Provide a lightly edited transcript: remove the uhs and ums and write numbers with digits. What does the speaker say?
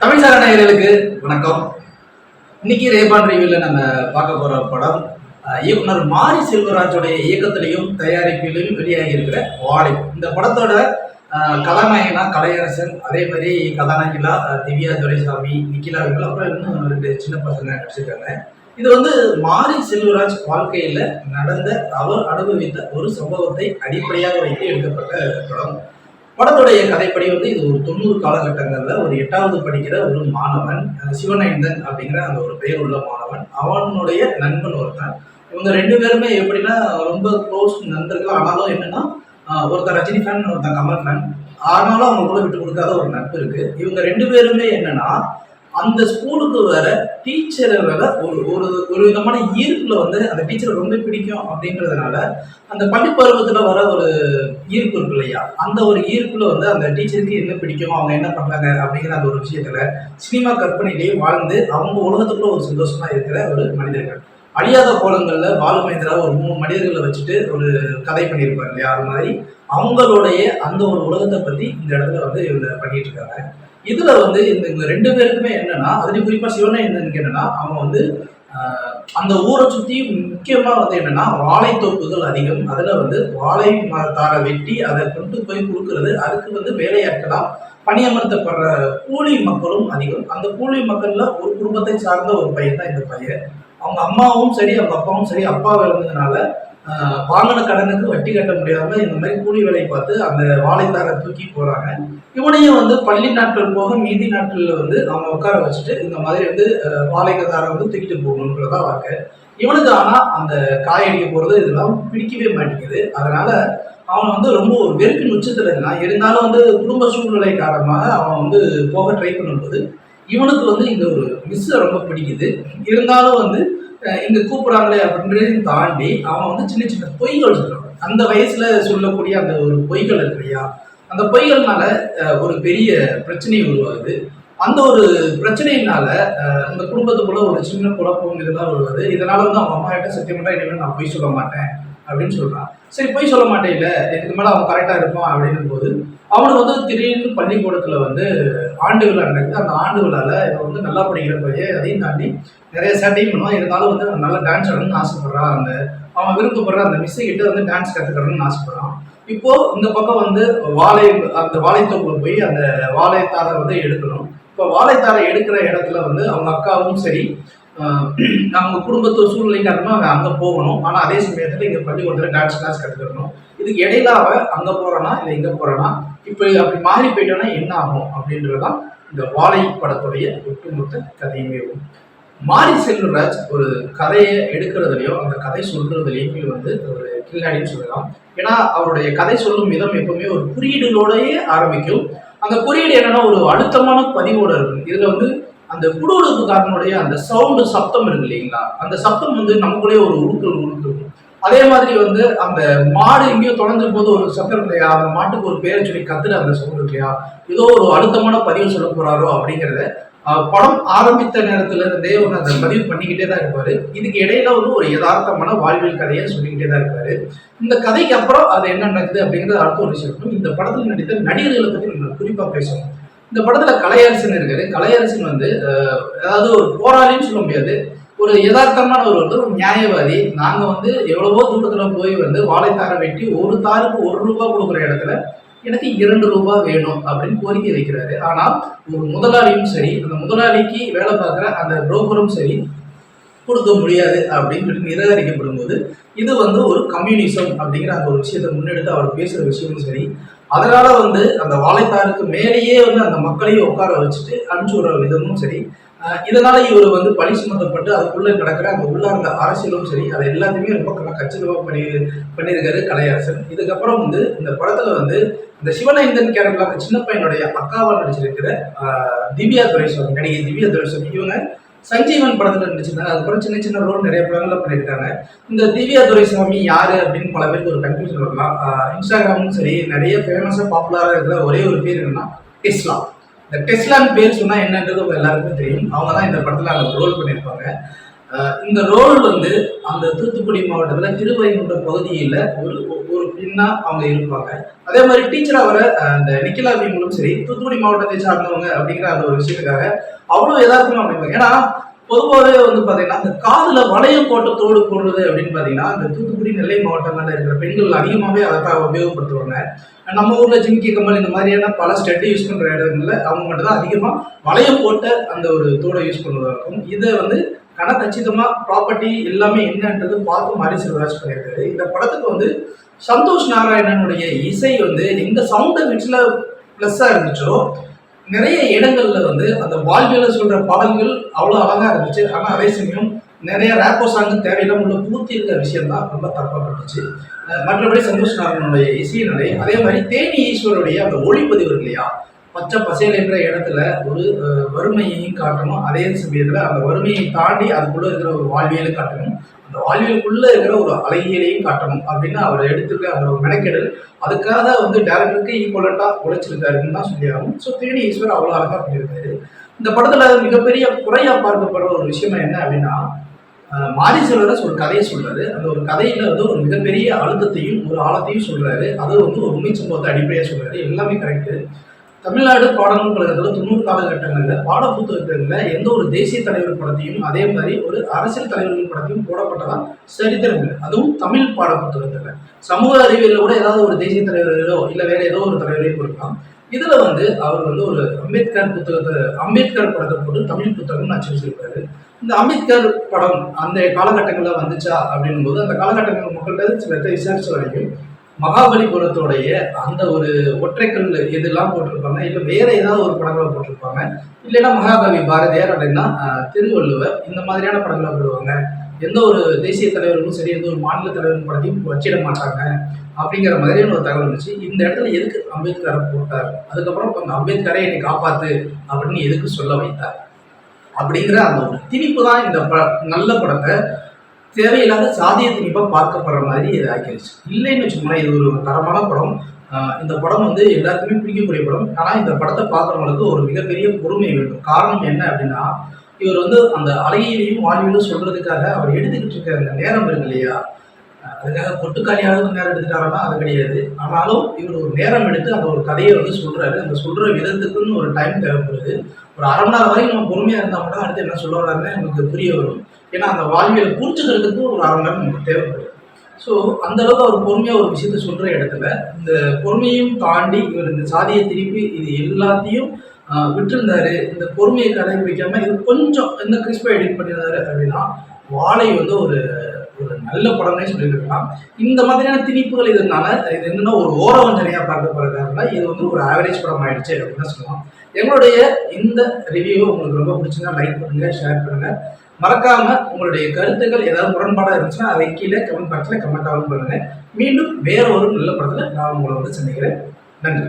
தமிழ் சார நேயர்களுக்கு வணக்கம். இன்னைக்கு ரேபான் ரிவ்யூல நம்ம பார்க்க போற படம் இயக்குனர் மாரி செல்வராஜோடைய இயக்கத்திலையும் தயாரிப்பிலையும் வெளியாகி இருக்கிற வாழை. இந்த படத்தோட கதாநாயகனா கலையரசன், அதே மாதிரி கதாநாயகிலா திவ்யா துரைசாமி, நிக்கிலா இவங்க, அப்புறம் இன்னும் 2 சின்ன பசங்க நடிச்சிருக்காங்க. இது வந்து மாரி செல்வராஜ் வாழ்க்கையில நடந்த அவர் அனுபவித்த ஒரு சம்பவத்தை அடிப்படையாக வைத்து எடுக்கப்பட்ட படம். படத்துடைய கதைப்படி வந்து இது ஒரு 90 காலகட்டங்களில் ஒரு 8வது படிக்கிற ஒரு மாணவன், சிவநயந்தன் அப்படிங்கிற அந்த ஒரு பெயர் உள்ள மாணவன், அவனுடைய நண்பன் ஒருத்தன். இவங்க 2 பேருமே எப்படின்னா ரொம்ப க்ளோஸ் நண்பர்கள். ஆனாலும் என்னன்னா ஒருத்தர் ரஜினி ஃபேன், ஒருத்தர் கமல் ஃபேன். ஆனாலும் அவங்க கூட விட்டு கொடுக்காத ஒரு நட்பு இருக்கு. இவங்க 2 பேருமே என்னன்னா அந்த ஸ்கூலுக்கு வர டீச்சரை வர ஒரு ஒரு ஒரு விதமான ஈர்ப்புல வந்து அந்த டீச்சரை ரொம்ப பிடிக்கும் அப்படின்றதுனால அந்த பள்ளி பருவத்துல வர ஒரு ஈர்ப்பு இருக்கு இல்லையா, அந்த ஒரு ஈர்ப்புல வந்து அந்த டீச்சருக்கு என்ன பிடிக்குமோ, அவங்க என்ன பண்றாங்க அப்படிங்கிற அந்த ஒரு விஷயத்துல சினிமா கற்பனையிலேயே வாழ்ந்து அவங்க உலகத்துக்குள்ள ஒரு சந்தோஷமா இருக்கிற ஒரு மனிதர்கள். அழியாத கோலங்கள்ல பாலு மகேந்திரா ஒரு 3 மனிதர்களை வச்சுட்டு ஒரு கதை பண்ணியிருப்பாரு இல்லையா, அது மாதிரி அவங்களுடைய அந்த ஒரு உலகத்தை பத்தி இந்த இடத்துல வந்து இவங்க பண்ணிட்டு இருக்காங்க. இதுல வந்து இந்த 2 பேருக்குமே என்னன்னா, அதுலயும் குறிப்பா சிவனேந்தனுக்கு என்னன்னா, அவன் வந்து அந்த ஊரை சுத்தி முக்கியமா வந்து என்னன்னா வாழைத்தோப்புகள் அதிகம். அதுல வந்து வாழை மரத்தார வெட்டி அதை கொண்டு போய் கொடுக்கறது, அதுக்கு வந்து வேலையாட்களா பணியமர்த்தப்படுற கூலி மக்களும் அதிகம். அந்த கூலி மக்கள்ல ஒரு குடும்பத்தை சார்ந்த ஒரு பையன் தான் இந்த பையன். அவங்க அம்மாவும் சரி, அவங்க அப்பாவும் சரி, அப்பா இறந்ததுனால வாங்கின கடனுக்கு வட்டி கட்ட முடியாம இந்த மாதிரி கூலி வேலையை பார்த்து அந்த வாழைத்தாரை தூக்கி போறாங்க. இவனையும் வந்து பள்ளி நாட்கள் போக மீதி நாட்கள்ல வந்து அவங்க உட்கார வச்சுட்டு இந்த மாதிரி வந்து வாழைத்தாரை வந்து தூக்கிட்டு போகணுன்றதா வாழ்க்கை. இவனுக்கு ஆனா அந்த காயடிக்க போறது இதெல்லாம் பிடிக்கவே மாட்டேங்குது. அதனால அவன் வந்து ரொம்ப ஒரு வெறுப்பின் உச்சத்துல இருந்தான். இருந்தாலும் வந்து குடும்ப சூழ்நிலை காரணமாக அவன் வந்து போக ட்ரை பண்ணும்போது இவனுக்கு வந்து இந்த ஒரு மிஸ் ரொம்ப பிடிக்குது. இருந்தாலும் வந்து இங்க கூப்பிடாங்களே அப்படின்றதையும் தாண்டி அவன் வந்து சின்ன சின்ன பொய்கள் சொல்றான். அந்த வயசுல சொல்லக்கூடிய அந்த ஒரு பொய்கள் இருக்கு இல்லையா, அந்த பொய்கள்னால ஒரு பெரிய பிரச்சனை உருவாகுது. அந்த ஒரு பிரச்சனையினால அந்த குடும்பத்துக்குள்ள ஒரு சின்ன குழப்பம் இதெல்லாம் வருவது. இதனால வந்து அவங்க அம்மா கிட்ட சத்தியம் பண்ணா இனிமேல் நான் பொய் சொல்ல மாட்டேன் அப்படின்னு சொல்றான். சரி, பொய் சொல்ல மாட்டேன், இல்லை இதுக்கு மேல அவன் கரெக்டா இருப்பான் அப்படின்னும் போது அவனுக்கு வந்து திடீர்னு பள்ளிக்கூடத்துல வந்து ஆண்டு விழா நடக்குது. அந்த ஆண்டு விழால இவன் வந்து நல்லா படிக்கிற பையன், அதையும் தாண்டி நிறைய சேட்டையும் பண்ணுவான். இருந்தாலும் வந்து அவன் நல்லா டான்ஸ் ஆடணும்னு ஆசைப்படுறான். அந்த அவன் விருப்பப்படுற அந்த மிஸ்ஸை கிட்ட வந்து டான்ஸ் கற்றுக்கணும்னு ஆசைப்படுறான். இப்போ இந்த பக்கம் வந்து அந்த வாழைத்தோப்புல போய் அந்த வாழைத்தாரை வந்து எடுக்கணும். இப்போ வாழைத்தாரை எடுக்கிற இடத்துல வந்து அவங்க அக்காவும் சரி, அவங்க குடும்பத்து சூழ்நிலை காரணமா அவன் அங்க போகணும். ஆனா அதே சமயத்துல இங்க பள்ளிக்கூடத்துல டான்ஸ் கிளாஸ் கற்றுக்கணும். இதுக்கு இடையில அவன் அங்க போறானா இல்லை இங்க போறானா, இப்ப அப்படி மாறி போயிட்டோன்னா என்ன ஆகும் அப்படின்றதுதான் இந்த வாழை படத்துடைய ஒட்டுமொத்த கதையுமே. மாரி செல்வராஜ் ஒரு கதையை எடுக்கிறதுலையும் அந்த கதை சொல்றதுலையுமே வந்து ஒரு கில்லாடின்னு சொல்லலாம். ஏன்னா அவருடைய கதை சொல்லும் விதம் எப்பவுமே ஒரு குறியீடுகளோடயே ஆரம்பிக்கும். அந்த குறியீடு என்னன்னா ஒரு அழுத்தமான பதிவோட இருக்கும். இதுல வந்து அந்த குடுகுடுப்புக்காரனுடைய அந்த சவுண்டு சப்தம் இருக்கு இல்லைங்களா, அந்த சப்தம் வந்து நமக்குள்ளே ஒரு உருக்கும். அதே மாதிரி வந்து அந்த மாடு எங்கேயோ தொலைஞ்ச போது ஒரு சத்தம் இல்லையா, அந்த மாட்டுக்கு ஒரு பேரை சொல்லி கத்துற அந்த சவுண்ட் இல்லையா, ஏதோ ஒரு அழுத்தமான பதிவு சொல்ல போறாரோ அப்படிங்கிறத படம் ஆரம்பித்த நேரத்துல இருந்தே வந்து அந்த பதிவு பண்ணிக்கிட்டே தான் இருப்பாரு. இதுக்கு இடையில வந்து ஒரு யதார்த்தமான வாழ்வியல் கதையை சொல்லிக்கிட்டே தான் இருப்பாரு. இந்த கதைக்கு அப்புறம் அது என்ன நடக்குது அப்படிங்கிறது அடுத்த ஒரு விஷயம். இந்த படத்தில் நடித்த நடிகர்களை பத்தி நம்ம குறிப்பா பேசணும். இந்த படத்துல கலையரசன் இருக்காரு. கலையரசன் வந்து அதாவது ஒரு போராளின்னு சொல்ல முடியாது, ஒரு யதார்த்தமான ஒரு நியாயவாதி. நாங்க வந்து எவ்வளவோ தூரத்துல போய் வந்து வாழைத்தாரை வெட்டி ஒரு தாருக்கு 1 ரூபாய் கொடுக்குற இடத்துல எனக்கு 2 ரூபாய் வேணும் அப்படின்னு கோரிக்கை வைக்கிறாரு. ஆனால் ஒரு முதலாளியும் சரி, அந்த முதலாளிக்கு வேலை பார்க்குற அந்த புரோக்கரும் சரி கொடுக்க முடியாது அப்படின்னு சொல்லி நிராகரிக்கப்படும் போது இது வந்து ஒரு கம்யூனிசம் அப்படிங்கிற அந்த ஒரு விஷயத்தை முன்னெடுத்து அவர் பேசுற விஷயமும் சரி, அதனால வந்து அந்த வாழைத்தாருக்கு மேலேயே வந்து அந்த மக்களையும் உட்கார வச்சுட்டு அனுப்பிச்சு விடுற விதமும் சரி, இதனால இவர் வந்து பழி சுமத்தப்பட்டு அதுக்குள்ள நடக்கிற அந்த உள்ளார்ந்த அரசியலும் சரி, அதை எல்லாத்தையுமே ரொம்ப கச்சிதமா பண்ணியிருக்காரு கலையரசன். இதுக்கப்புறம் வந்து இந்த படத்துல வந்து இந்த சிவனேந்தன் கேரக்டர்ல அந்த சின்ன பையனுடைய அக்காவா நடிச்சிருக்கிற திவ்யா துரைசாமி, நடிகை திவ்யா துரைசாமி, இவங்க சஞ்சீவன் படத்துல நடிச்சிருந்தாங்க. அதுக்கப்புறம் சின்ன சின்ன ரோல் நிறைய படங்கள்ல பண்ணியிருக்காங்க. இந்த திவ்யா துரைசாமி யாரு அப்படின்னு பல பேருக்கு ஒரு கன்ஃபியூஷன் வரலாம். இன்ஸ்டாகிராமும் சரி, நிறைய ஃபேமஸா பாப்புலரா இருக்கிற ஒரே ஒரு பேர் என்னன்னா டெஸ்லா. இந்த டெஸ்லான்னு பேர் சொன்னா என்னன்றது உங்க எல்லாருக்குமே தெரியும். அவங்க தான் இந்த படத்துல அந்த ரோல் பண்ணியிருப்பாங்க. இந்த ரோல் வந்து அந்த தூத்துக்குடி மாவட்டத்துல திருவைகுண்ட பகுதியில் ஒரு அப்படின்னா அவங்க இருப்பாங்க. அதே மாதிரி டீச்சரா வர அந்த நிக்கிலா இவங்களும் சரி, தூத்துக்குடி மாவட்டத்தை சார்ந்தவங்க அப்படிங்கிற அந்த ஒரு விஷயத்துக்காக அவ்வளோ யதார்த்தமா அப்படிம்பாங்க. ஏன்னா பொதுவாகவே வந்து பாத்தீங்கன்னா அந்த காதுல வளையம் போட்ட தோடு போடுறது அப்படின்னு பாத்தீங்கன்னா அந்த தூத்துக்குடி நெல்லை மாவட்டங்கள்ல இருக்கிற பெண்கள் அதிகமாகவே அதை தான் உபயோகப்படுத்துவாங்க. நம்ம ஊர்ல ஜிமிக்கி கம்மல் இந்த மாதிரியான பல ஸ்டெட் யூஸ் பண்ற இடங்கள்ல அவங்க மட்டும் தான் அதிகமா வளையம் போட்ட அந்த ஒரு தோடை யூஸ் பண்ணுவதாகும். இதை வந்து கச்சிதமா ப்ராப்பர்ட்டி எல்லாமே என்னன்றது பார்த்து மாரி செல்வராஜ் பண்ணியிருக்காரு. இந்த படத்துக்கு வந்து சந்தோஷ் நாராயணனுடைய இசை வந்து எங்க சவுண்ட் எஃபெக்ட்ஸ்ல பிளஸ்ஸா இருந்துச்சோ நிறைய இடங்கள்ல வந்து அந்த வாழ்வியல சொல்ற பாடல்கள் அவ்வளவு அழகா இருந்துச்சு. ஆனா அதே சமயம் நிறைய ரேப்போ சாங்கு தேவையில்லாம உள்ள பூர்த்தி இருக்கிற விஷயம் தான் ரொம்ப தப்பாப்பட்டுச்சு. மற்றபடி சந்தோஷ் நாராயணனுடைய இசையினுடைய அதே மாதிரி தேனி ஈஸ்வருடைய அந்த ஒளிப்பதிவு இருக்கு இல்லையா, பச்சை பசையல் என்ற இடத்துல ஒரு வறுமையையும் காட்டணும், அதே சமயத்துல அந்த வறுமையை தாண்டி அதுக்குள்ள இருக்கிற ஒரு வாழ்வியலை காட்டணும், அந்த வாழ்வியலுக்குள்ள இருக்கிற ஒரு அழகியலையும் காட்டணும் அப்படின்னு அவர் எடுத்துக்க அந்த ஒரு மெனக்கெடல் அதுக்காக வந்து டேரக்டருக்கு ஈக்குவலண்டா உழைச்சிருக்காருன்னு தான் சொல்லி ஆகும். ஸோ தேனி ஈஸ்வர் அவ்வளோ அழகா பண்ணியிருக்காரு. இந்த படத்துல மிகப்பெரிய குறையா பார்க்கப்படுற ஒரு விஷயம் என்ன அப்படின்னா, மாரி செல்வராஜ் ஒரு கதையை சொல்றாரு. அந்த ஒரு கதையில வந்து ஒரு மிகப்பெரிய அழுத்தத்தையும் ஒரு ஆழத்தையும் சொல்றாரு. அது வந்து ஒரு உண்மை சம்பவத்தை அடிப்படையாக சொல்றாரு. எல்லாமே கரெக்டு. தமிழ்நாடு பாடநூல் கழகத்துல 90 காலகட்டங்களில் பாட புத்தகங்களில் எந்த ஒரு தேசிய தலைவர் படத்தையும் அதே மாதிரி ஒரு அரசியல் தலைவர்கள் படத்தையும் போடப்பட்டதா சரித்திரம் இல்லை. அதுவும் தமிழ் பாட புத்தகத்துல சமூக அறிவியலில் கூட ஏதாவது ஒரு தேசிய தலைவர்களோ இல்லை வேற ஏதோ ஒரு தலைவரையோ கொடுக்கலாம். இதுல வந்து அவர் வந்து ஒரு அம்பேத்கர் படத்தை போட்டு தமிழ் புத்தகம் அச்சடிச்சிருப்பாரு. இந்த அம்பேத்கர் படம் அந்த காலகட்டங்களில் வந்துச்சா அப்படின்னும் போது அந்த காலகட்டங்கள் மக்கள்கிட்ட சில விசாரிச்ச வரைக்கும் மகாபலிபுரத்தோடைய அந்த ஒரு ஒற்றைக்கல் இதெல்லாம் போட்டிருப்பாங்க, இல்லை வேற ஏதாவது ஒரு படங்களை போட்டிருப்பாங்க, இல்லைன்னா மகாகவி பாரதியார் அப்படின்னா திருவள்ளுவர் இந்த மாதிரியான படங்களை போடுவாங்க. எந்த ஒரு தேசிய தலைவர்களும் சரி எந்த ஒரு மாநில தலைவரும் படத்தையும் வச்சிட மாட்டாங்க அப்படிங்கிற மாதிரியான ஒரு தகவல் இருந்துச்சு. இந்த இடத்துல எதுக்கு அம்பேத்கரை போட்டார், அதுக்கப்புறம் அந்த அம்பேத்கரை என்னை காப்பாத்து அப்படின்னு எதுக்கு சொல்ல வைத்தார் அப்படிங்கிற அந்த ஒரு திணிப்பு தான் இந்த நல்ல படத்தை தேவையில்லாத சாதிய திணிப்பாக பார்க்கப்படுற மாதிரி இது ஆக்கிடுச்சு. இல்லைன்னு வச்சுக்கோங்களேன், இது ஒரு தரமான படம். இந்த படம் வந்து எல்லாருக்குமே பிடிக்கக்கூடிய படம். ஆனால் இந்த படத்தை பார்க்குறவங்களுக்கு ஒரு மிகப்பெரிய பொறுமை வேண்டும். காரணம் என்ன அப்படின்னா, இவர் வந்து அந்த அழகியிலையும் வாழ்வியலும் சொல்றதுக்காக அவர் எடுத்துக்கிட்டு இருக்க அந்த நேரம் இருக்கு இல்லையா, அதுக்காக பொட்டுக்காலியாவது நேரம் எடுத்துட்டாருன்னா அது கிடையாது. ஆனாலும் இவர் ஒரு நேரம் எடுத்து அந்த ஒரு கதையை வந்து சொல்றாரு. அந்த சொல்ற விதத்துக்குன்னு ஒரு டைம் தேவைப்படுது. ஒரு அரை மணி நேரம் வரைக்கும் நம்ம பொறுமையா இருந்தால் மட்டும் அடுத்து என்ன சொல்ல வர்றாருன்னு நமக்கு புரிய வரும். ஏன்னா அந்த வாழ்வியலை புரிஞ்சுக்கிறதுக்கு ஒரு அரை மணி நேரம் நமக்கு தேவைப்படுது. ஸோ அந்த அளவுக்கு அவர் பொறுமையாக ஒரு விஷயத்த சொல்ற இடத்துல இந்த பொறுமையும் தாண்டி இவர் இந்த சாதியை திருப்பி இது எல்லாத்தையும் விட்டுருந்தாரு. இந்த பொறுமையை கடைபிடிக்காம இது கொஞ்சம் இந்த கிறிஸ்பா எடிட் பண்ணியிருந்தாரு அப்படின்னா வாழை வந்து ஒரு ஒரு நல்ல படம்னே சொல்லியிருக்கலாம். இந்த மாதிரியான திணிப்புகள் இதனால இது என்னன்னா ஒரு ஓரவஞ்சனையா பார்க்கப்படுறதுனால இது வந்து ஒரு ஆவரேஜ் படம் ஆயிடுச்சு அப்படின்னு சொல்லலாம். எங்களுடைய இந்த ரிவ்யூ உங்களுக்கு ரொம்ப பிடிச்சிருந்தா லைக் பண்ணுங்க, ஷேர் பண்ணுங்க. மறக்காம உங்களுடைய கருத்துக்கள் ஏதாவது முரண்பாடா இருந்துச்சுன்னா அதை கீழே கமெண்ட் பாக்ஸ்ல கமெண்ட் ஆகும் பண்ணுங்க. மீண்டும் வேற ஒரு நல்ல படத்துல நான் உங்களை வந்து சந்திக்கிறேன். நன்றி.